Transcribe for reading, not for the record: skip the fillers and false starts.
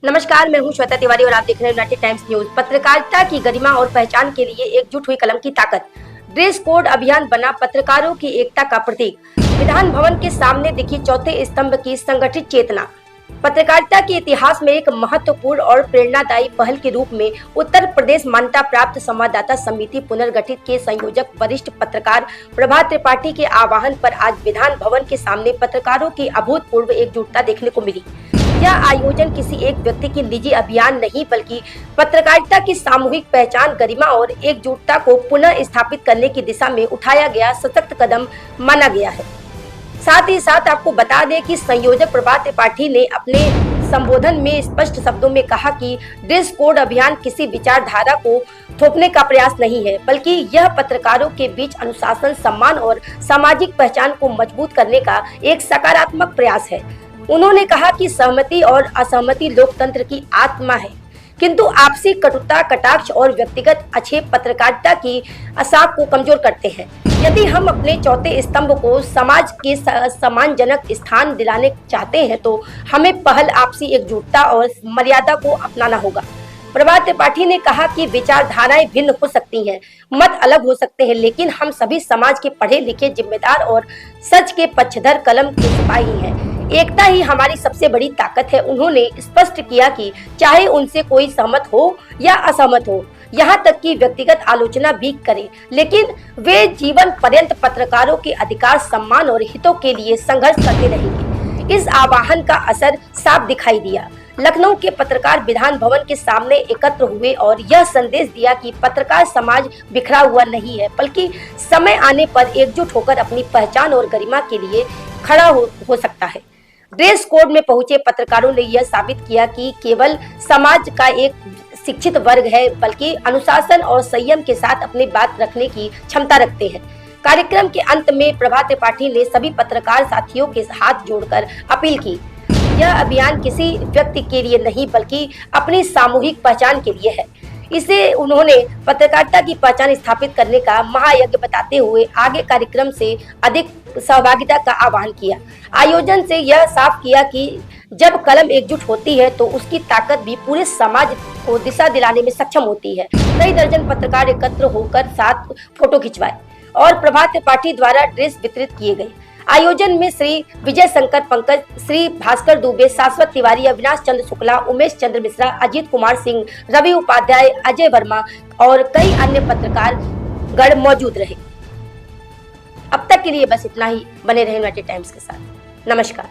नमस्कार, मैं हूं श्वेता तिवारी और आप देख रहे हैं यूनाइटेड टाइम्स न्यूज। पत्रकारिता की गरिमा और पहचान के लिए एकजुट हुई कलम की ताकत। ड्रेस कोड अभियान बना पत्रकारों की एकता का प्रतीक। विधान भवन के सामने दिखी चौथे स्तंभ की संगठित चेतना। पत्रकारिता के इतिहास में एक महत्वपूर्ण और प्रेरणादायी पहल के रूप में उत्तर प्रदेश मान्यता प्राप्त संवाददाता समिति पुनर्गठित के संयोजक वरिष्ठ पत्रकार प्रभात त्रिपाठी के आह्वान पर आज विधान भवन के सामने पत्रकारों की अभूतपूर्व एकजुटता देखने को मिली। यह आयोजन किसी एक व्यक्ति की निजी अभियान नहीं बल्कि पत्रकारिता की सामूहिक पहचान, गरिमा और एकजुटता को पुनः स्थापित करने की दिशा में उठाया गया सशक्त कदम माना गया है। साथ ही साथ आपको बता दें कि संयोजक प्रभात त्रिपाठी ने अपने संबोधन में स्पष्ट शब्दों में कहा कि ड्रेस कोड अभियान किसी विचारधारा को थोपने का प्रयास नहीं है, बल्कि यह पत्रकारों के बीच अनुशासन, सम्मान और सामाजिक पहचान को मजबूत करने का एक सकारात्मक प्रयास है। उन्होंने कहा कि सहमति और असहमति लोकतंत्र की आत्मा है, किंतु आपसी कटुता, कटाक्ष और व्यक्तिगत आक्षेप पत्रकारिता की आसाक को कमजोर करते हैं। यदि हम अपने चौथे स्तंभ को समाज के सम्मानजनक स्थान दिलाने चाहते हैं तो हमें पहल आपसी एकजुटता और मर्यादा को अपनाना होगा। प्रभात त्रिपाठी ने कहा कि विचारधाराएं भिन्न हो सकती हैं, मत अलग हो सकते हैं, लेकिन हम सभी समाज के पढ़े लिखे, जिम्मेदार और सच के पक्षधर कलम के सिपाही हैं। एकता ही हमारी सबसे बड़ी ताकत है। उन्होंने स्पष्ट किया कि चाहे उनसे कोई सहमत हो या असहमत हो, यहाँ तक कि व्यक्तिगत आलोचना भी करे, लेकिन वे जीवन पर्यंत पत्रकारों के अधिकार, सम्मान और हितों के लिए संघर्ष करते रहेंगे। इस आह्वान का असर साफ दिखाई दिया। लखनऊ के पत्रकार विधान भवन के सामने एकत्र हुए और यह संदेश दिया कि पत्रकार समाज बिखरा हुआ नहीं है, बल्कि समय आने पर एकजुट होकर अपनी पहचान और गरिमा के लिए खड़ा हो सकता है। ड्रेस कोड में पहुंचे पत्रकारों ने यह साबित किया कि केवल समाज का एक शिक्षित वर्ग है, बल्कि अनुशासन और संयम के साथ अपनी बात रखने की क्षमता रखते हैं। कार्यक्रम के अंत में प्रभात त्रिपाठी ने सभी पत्रकार साथियों के हाथ जोड़कर अपील की। यह अभियान किसी व्यक्ति के लिए नहीं बल्कि अपनी सामूहिक पहचान के लिए है। इसे उन्होंने पत्रकारिता की पहचान स्थापित करने का महायज्ञ बताते हुए आगे कार्यक्रम से अधिक सहभागिता का आह्वान किया। आयोजन से यह साफ किया कि जब कलम एकजुट होती है तो उसकी ताकत भी पूरे समाज को दिशा दिलाने में सक्षम होती है। कई दर्जन पत्रकार एकत्र होकर साथ फोटो खिंचवाए और प्रभात त्रिपाठी द्वारा ड्रेस वितरित किए गए। आयोजन में श्री विजय शंकर पंकज, श्री भास्कर दुबे, शाश्वत तिवारी, अविनाश चंद्र शुक्ला, उमेश चंद्र मिश्रा, अजीत कुमार सिंह, रवि उपाध्याय, अजय वर्मा और कई अन्य पत्रकार गण मौजूद रहे। अब तक के लिए बस इतना ही। बने रहे यूनाइटेड टाइम्स के साथ। नमस्कार।